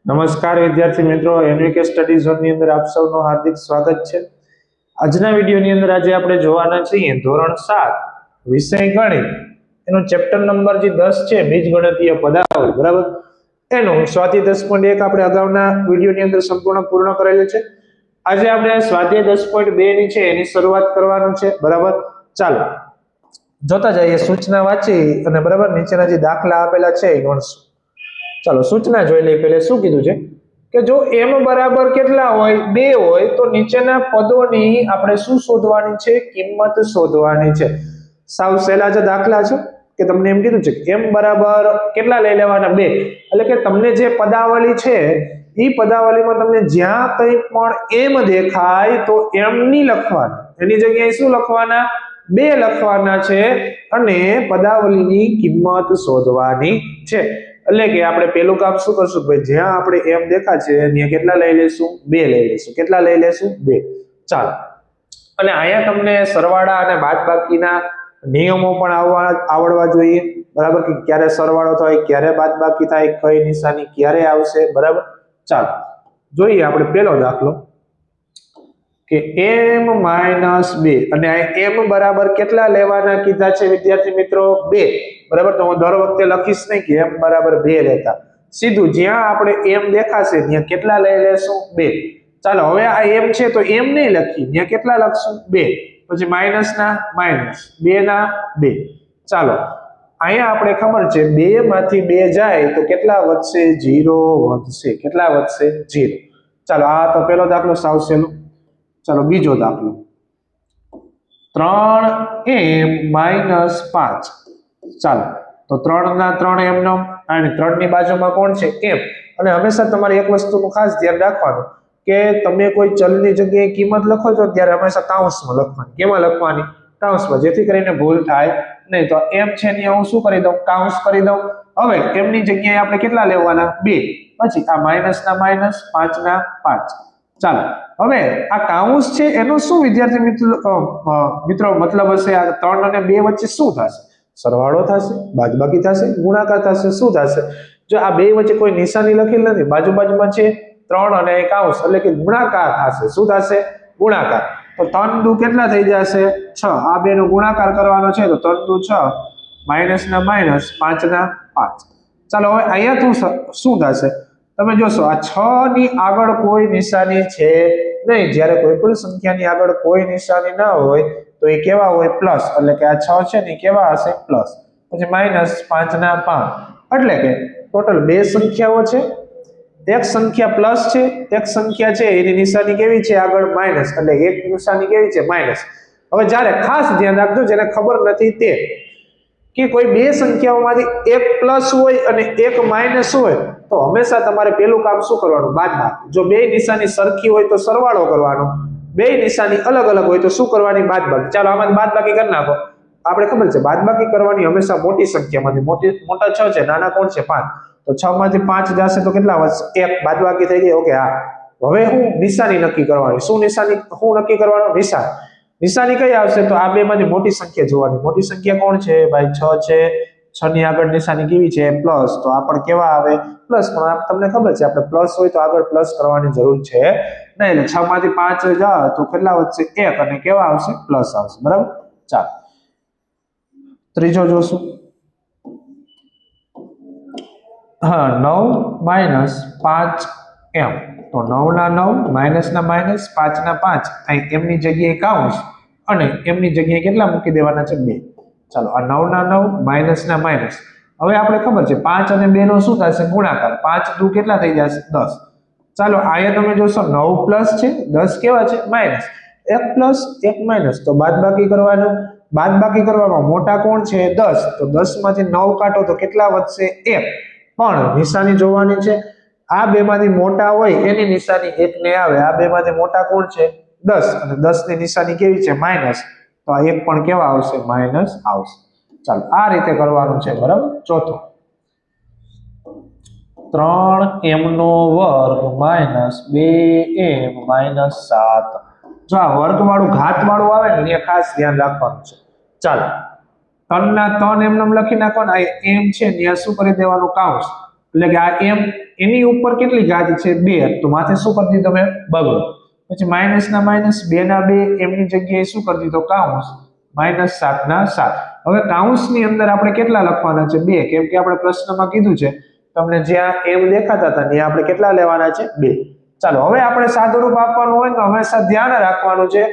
નમસ્કાર વિદ્યાર્થી મિત્રો, એનવીકે સ્ટડી ઝોન ની અંદર આપ સૌનું હાર્દિક સ્વાગત છે। આજના વિડિયોની અંદર આજે આપણે જોવાના છીએ ધોરણ 7 વિષય ગણિત એનો ચેપ્ટર નંબર જે 10 છે બીજગણિતીય પદાવલી, બરાબર। એનું સ્વાધ્યાય 10.1 આપણે અગાઉના વિડિયોની અંદર સંપૂર્ણ પૂર્ણ કરેલું છે। આજે આપણે સ્વાધ્યાય 10.2 ની છે એની શરૂઆત કરવાનું છે, બરાબર। ચાલો જોતા જઈએ, સૂચના વાંચી અને બરાબર નીચેના જે દાખલા આપેલા છે એ ગણશું। ચાલો સૂચના જોઈ લઈએ। પહેલા શું કીધું છે કે જો m બરાબર કેટલા હોય 2 હોય તો નીચેના પદોની આપણે શું શોધવાની છે? કિંમત શોધવાની છે। સાવ સહેલા જે દાખલા છે કે તમને એમ કીધું છે કે m બરાબર કેટલા લઈ લેવાના 2, એટલે કે તમને જે પદાવલી છે એ પદાવલીમાં તમને જ્યાં કંઈ પણ m દેખાય તો m ની લખવાના, એની જગ્યાએ શું લખવાના? 2 લખવાના છે અને પદાવલીની કિંમત શોધવાની છે। એટલે કે આપણે પેલું કામ શું કરશું ભાઈ, જ્યાં આપણે m દેખાશે ત્યાં કેટલા લઈ લેશું? 2 લઈ લેશું। કેટલા લઈ લેશું? 2। ચાલો, અને અહીંયા તમને સરવાળા અને બાદબાકીના નિયમો પણ આવડવા જોઈએ, બરાબર? કે ક્યારે સરવાળો થાય, ક્યારે બાદબાકી થાય, કઈ નિશાની ક્યારે આવશે, બરાબર? ચાલો જોઈએ આપણે પેલો દાખલો કે m - 2 અને આ m બરાબર કેટલા લેવાના કીધા છે વિદ્યાર્થી મિત્રો? 2, બરાબર। તો હું દર વખતે લખીશ નહીં કે m બરાબર 2 લેતા, સીધું જ્યાં આપણે m દેખાશે ત્યાં કેટલા લઈ લેશું? 2। ચાલો હવે આ m છે તો m નહીં લખી, ત્યાં કેટલા લખશું? 2, પછી માઈનસ ના માઈનસ, 2 ના 2। ચાલો અહીંયા આપણે ખબર છે 2 માંથી 2 જાય તો કેટલા વધશે? 0 વધશે। કેટલા વધશે? 0। ચાલો આ તો પેલો દાખલો સાવ સહેલો। ચાલો બીજો દાખલો 3m - 5। ચાલો તો 3 ના 3 એમનો, અને 3 ની બાજુમાં કોણ છે? m। અને હંમેશા તમારે એક વસ્તુનું ખાસ ધ્યાન રાખવાનું કે તમે કોઈ ચલની જગ્યાએ કિંમત લખો છો ત્યારે હંમેશા કાઉન્સમાં લખવાની। કેમાં લખવાની? કાઉન્સમાં, જેથી કરીને ભૂલ થાય નહીં। તો m છે ને હું શું કરી દઉં? કાઉન્સ કરી દઉં। હવે m ની જગ્યાએ આપણે કેટલા લેવાના? 2, પછી આ માઈનસ ના માઈનસ, 5 ના 5। ચાલો હવે આ કાઉન્સ છે એનો શું વિદ્યાર્થી મિત્રો મતલબ હશે? આ 3 અને 2 વચ્ચે શું થશે? સરવાળો થશે, બાદબાકી થશે, ગુણાકાર થશે। શું થશે? જો આ બે વચ્ચે કોઈ નિશાની લખેલ નથી, બાજુમાં છે 3 અને કાઉન્સ, એટલે કે ગુણાકાર થશે। શું થશે? ગુણાકાર। તો 3 દુ કેટલા થઈ જશે? 6। આ બે નો ગુણાકાર કરવાનો છે તો 3 દુ 6, માઈનસ ના માઈનસ, 5 ના 5। ચાલો હવે અહીંયા શું થશે? તમે જોશો આ 6 ની આગળ કોઈ નિશાની છે નહીં। જ્યારે કોઈ પણ સંખ્યાની આગળ કોઈ નિશાની ના હોય તો એ કેવા હોય? પ્લસ। એટલે કે આ 6 છે ને કેવા હશે? પ્લસ। પછી માઈનસ 5 ના 5, એટલે કે ટોટલ 2 સંખ્યાઓ છે, એક સંખ્યા પ્લસ છે, એક સંખ્યા છે એની નિશાની કેવી છે? આગળ માઈનસ, એટલે એક નિશાની કેવી છે? માઈનસ। હવે જ્યારે ખાસ ધ્યાન રાખજો જેને ખબર નથી તે, કે કોઈ 2 સંખ્યાઓમાંથી એક પ્લસ હોય અને એક માઈનસ હોય તો હંમેશા તમારે પેલું કામ શું કરવાનું? બાદબાકી। જો 2 નિશાની સરખી હોય તો સરવાળો કરવાનો, 2 નિશાની અલગ અલગ હોય તો શું કરવાની? બાદબાકી। ચાલો આમાં બાદબાકી કરી નાખો। આપણે ખબર છે બાદબાકી કરવાની હંમેશા મોટી સંખ્યામાંથી, મોટા 6 છે, નાના કોણ છે? 5। તો 6 માંથી 5 જશે તો કેટલા વધશે? 1 બાદબાકી થઈ ગઈ। ઓકે, હા। હવે હું નિશાની નક્કી કરવાની। શું નિશાની હું નક્કી કરવાનો? નિશાની કઈ આવશે? તો આ બે માંથી મોટી સંખ્યા જોવાની। મોટી સંખ્યા કોણ છે ભાઈ? 6 છે। 6 ની આગળ નિશાની કેવી છે? પ્લસ। તો આ પણ કેવા આવે? પ્લસ। પણ તમને ખબર છે આપણે પ્લસ હોય તો આગળ પ્લસ કરવાની જરૂર છે નહીં, એટલે 6 માંથી 5 જાય તો કેટલા વધશે? 1, અને કેવા આવશે? પ્લસ આવશે, બરાબર? ચાલો ત્રીજો જોશું। હા, 9 - 5m। તો 9 ના 9, માઈનસ ના માઈનસ, 5 ના 5, અહીં m ની જગ્યાએ કાઉન્સ અને m ની જગ્યાએ કેટલા મૂકી દેવાના છે? 2। ચાલો આ 9 ના 9, માઈનસ ના માઈનસ। હવે આપણે ખબર છે 5 અને 2 નો શું થશે? ગુણાકાર। 5 દુ કેટલા થઈ જશે? 10। ચાલો અહીંયા તમે જોશો 9 પ્લસ છે, 10 કેવા છે? માઈનસ। 1 પ્લસ 1 માઈનસ, તો બાદબાકી કરવાનું। બાદબાકી કરવામાં મોટા કોણ છે? 10। તો 10 માંથી 9 કાઢો તો કેટલા વધશે? 1। પણ નિશાની જોવાની છે, આ બે માંથી મોટા હોય એની નિશાની 1 ને આવે। આ બે માંથી મોટા કોણ છે? 10, અને 10 ની નિશાની કેવી છે? માઈનસ। તો આ 1 પણ કેવા આવશે? માઈનસ આવશે। ચાલો આ રીતે કરવાનું છે, બરાબર? ચોથો 3m² - 2m - 7। જો આ વર્ગ વાળું ઘાત વાળું આવે ને એ ખાસ ધ્યાન રાખવાનું છે। ચાલો 3 ના 3 એમ નામ લખી નાખો ને, આ m છે ત્યાં શું કરી દેવાનું? કાઉન્સ। એટલે કે આ m એની ઉપર કેટલી ઘાત છે 2, તો માથે શું કરી દીધું મેં બગડો. પછી માઇનસ ના માઇનસ 2 ના 2 એમની જગ્યાએ શું કરી દીધો કાઉન્સ -7 ના 7. હવે કાઉન્સની અંદર આપણે કેટલા લખવાના છે 2, કેમ કે આપણે પ્રશ્નમાં કીધું છે તમને જ્યાં એમ દેખાતા હતા ત્યાં આપણે કેટલા લેવાના છે 2. ચાલો હવે આપણે સાદુરૂપ આપવાનું હોય તો હંમેશા ધ્યાન રાખવાનું છે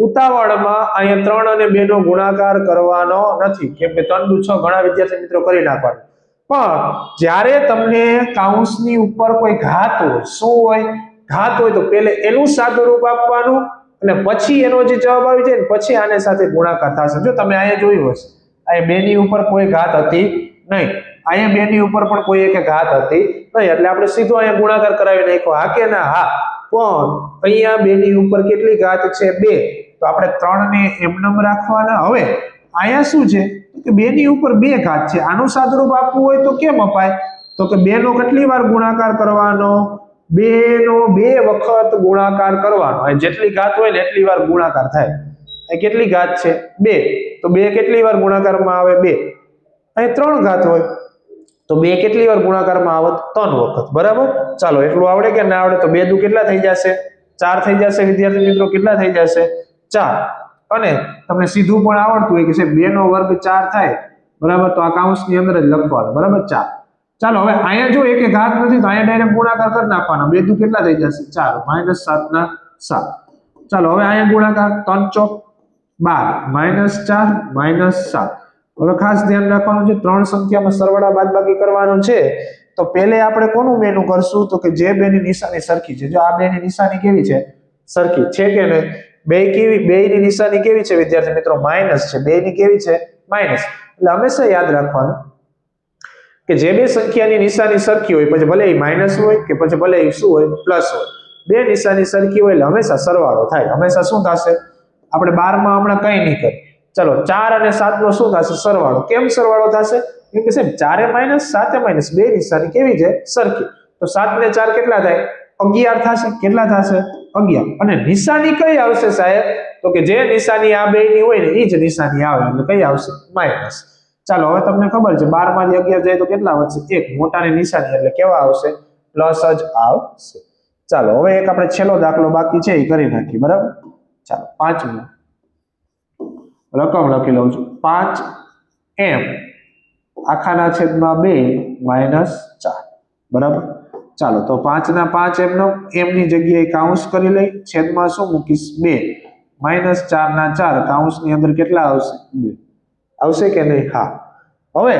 ઉતાવળમાં અહીંયા 3 અને 2 નો ગુણાકાર કરવાનો નથી, કેમ કે 3 દુ 6 ઘણા વિદ્યાર્થી મિત્રો કરી નાખવાનું. પણ જ્યારે તમને કાઉન્સની ઉપર કોઈ ઘાત હોય, શું હોય ઘાત હોય, તો પહેલે એનું સાદુરૂપ આપવાનું અને પછી એનો જે જવાબ આવી જાય ને પછી આને સાથે ગુણાકાર થશે. જો તમે અહીંયા જોયું હશે અહીંયા 2 ની ઉપર કોઈ ઘાત હતી નહીં, અહીંયા 2 ની ઉપર પણ કોઈ એક ઘાત હતી નહીં, એટલે આપણે સીધો અહીંયા ગુણાકાર કરાવી નાખ્યો. હા કે ના? હા. પણ અહીંયા 2 ની ઉપર કેટલી ઘાત છે 2, તો આપણે 3 ને એમનેમ રાખવાના. હવે અહીંયા શું છે કે 2 ની ઉપર 2 ઘાત છે, આનું સાદુરૂપ આપવું હોય તો કેમ અપાય? તો કે 2 નો કેટલી વાર ગુણાકાર કરવાનો? 2 નો 2 વખત ગુણાકાર કરવાનો. અહીં જેટલી ઘાત હોય ને એટલી વાર ગુણાકાર થાય. અહીં કેટલી ઘાત છે 2, તો 2 કેટલી વાર ગુણાકારમાં આવે 2. અહીં 3 ઘાત હોય તો 2 કેટલી વાર ગુણાકારમાં આવે 3 વખત. બરાબર? ચાલો એટલું આવડે કે ના આવડે? તો 2 દુ કેટલા થઈ જશે 4 થઈ જશે વિદ્યાર્થી મિત્રો. કેટલા થઈ જશે 4. અને તમને સીધું પણ આવડતું હોય કે સાહેબ 2 નો વર્ગ 4 થાય, બરાબર, તો આ કાઉન્સની અંદર જ લખવાનું. બરાબર? 4. ચાલો હવે અહીંયા જો એક ઘાત નથી તો અહીંયા ડાયરેક્ટ ગુણાકાર કરી નાખવાનો. 2 દુ કેટલા થઈ જશે 4 -7 ના 7. ચાલો હવે અહીંયા ગુણાકાર 3 ચોક 12 -4 -7. હવે ખાસ ધ્યાન રાખવાનું છે 3 સંખ્યામાં સરવાળા બાદબાકી કરવાનો છે તો પહેલે આપણે કોનું મેનુ કરશું? તો કે જે બેની નિશાની સરખી છે. જો આ બેની નિશાની કેવી છે? સરખી છે કે નહીં? બેની નિશાની કેવી છે વિદ્યાર્થી મિત્રો? માઇનસ છે. બેની કેવી છે? માઇનસ. એટલે હંમેશા યાદ રાખવાનું કે જે બે સંખ્યાની નિશાની સરખી હોય, પછી ભલે એ માઇનસ હોય કે પછી ભલે એ શું હોય પ્લસ હોય, બે નિશાની સરખી હોય એટલે હંમેશા સરવાળો થાય. હંમેશા શું થશે? આપણે 12 માં હમણાં કંઈ નહીં કરી. ચલો 4 અને 7 નો શું થશે? સરવાળો. કેમ સરવાળો થશે? કેમ કે સાહેબ 4 માઇનસ 7 માઇનસ બે નિશાની કેવી છે? સરખી. તો 7 ને 4 કેટલા થાય? 11 થશે. કેટલા થશે? 11. અને નિશાની કઈ આવશે સાહેબ? તો કે જે નિશાની આ બેની હોય ને એ જ નિશાની આવે એટલે કઈ આવશે? માઇનસ. ચાલો હવે તમને ખબર છે 12 માંથી 11 જાય તો કેટલા વધશે? 1. મોટાની નિશાની એટલે કેવા આવશે? પ્લસ જ આવશે. ચાલો હવે એક આપણે છેલ્લો દાખલો બાકી છે એ કરી નાખીએ. બરાબર? ચાલો 5મો રકમ લખી લઉં છું. 5m આખાના છેદમાં 2 -4. બરાબર? ચાલો તો 5 ના 5 m ની જગ્યાએ કાઉન્સ કરી લઈ, છેદમાં શું મૂકીશ? 2 -4 ના 4 કાઉન્સની અંદર કેટલા આવશે? 2 આવશે કે નહીં? હા. હવે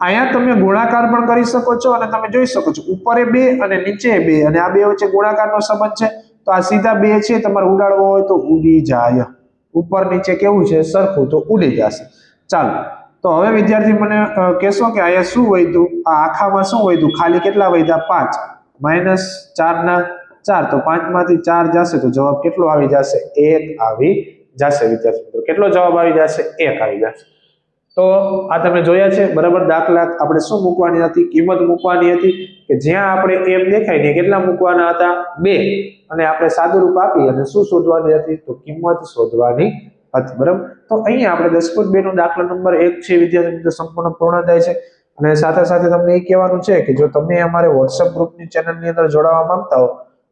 અહીંયા તમે ગુણાકાર પણ કરી શકો છો અને તમે જોઈ શકો છો ઉપરે 2 અને નીચે 2 અને આ બે વચ્ચે ગુણાકારનો સંબંધ છે તો આ સીધા 2 છે તમારે ઉડાડવો હોય તો ઉડી જાય. ઉપર નીચે કેવું છે? સરખું, તો ઉડી જશે. ચાલો તો હવે વિદ્યાર્થી મને કહેશો કે અહીંયા શું વધ્યું? આ આખામાં શું વધ્યું? ખાલી કેટલા વધ્યા? 5 -4 ના 4 તો 5 માંથી 4 જશે તો જવાબ કેટલો આવી જશે? 1 આવી જશે વિદ્યાર્થી મિત્રો. કેટલો જવાબ આવી જશે? 1 આવી જશે. તો આ તમે જોયા છે. બરાબર? દાખલા આપણે શું મૂકવાની હતી? કિંમત મૂકવાની હતી કે જ્યાં આપણે m દેખાય ને કેટલા મૂકવાના હતા? 2. અને આપણે સાદુરૂપ આપી અને શું શોધવાની હતી? તો કિંમત શોધવાની હતી. બરાબર? તો અહીંયા આપણે 10.2 નો દાખલા નંબર 1 છે વિદ્યાર્થી મિત્રો સંપૂર્ણ પૂર્ણ થાય છે. અને સાથે સાથે તમને એ કહેવાનું છે કે જો તમે અમારે WhatsApp ગ્રુપની ચેનલની અંદર જોડાવા માંગતા હો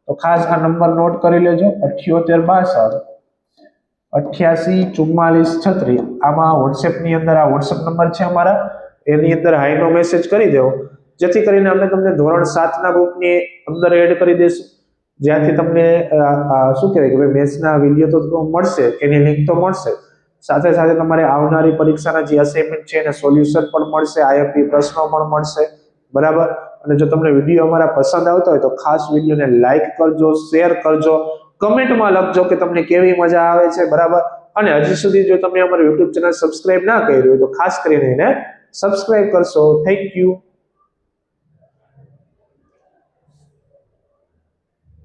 તો ખાસ આ નંબર નોટ કરી લેજો. 7862 88 44 36. આમાં WhatsApp ની અંદર આ WhatsApp નંબર છે અમારા, એની અંદર હાઈ નો મેસેજ કરી દેવો જેથી કરીને અમે તમને ધોરણ 7 ના ગ્રુપની અંદર એડ કરી દઈશું. જ્યાંથી તમને શું કહેવાય કે ભાઈ મેથ્સના વિડીયો તો મળશે, એની લિંક તો મળશે, સાથે સાથે તમારે આવનારી પરીક્ષાના જે અસાઇનમેન્ટ છે એને સોલ્યુશન પણ મળશે, IMP પ્રશ્નો પણ મળશે. બરાબર? અને જો તમને વિડીયો અમારા પસંદ આવતો હોય તો ખાસ વિડીયોને લાઈક કરજો, શેર કરજો, કમેન્ટમાં લખજો કે તમને કેવી મજા આવે છે. બરાબર? અને હજી સુધી જો તમે અમારું YouTube ચેનલ સબસ્ક્રાઇબ ના કરી હોય તો ખાસ કરીને એને સબસ્ક્રાઇબ કરશો. Thank you.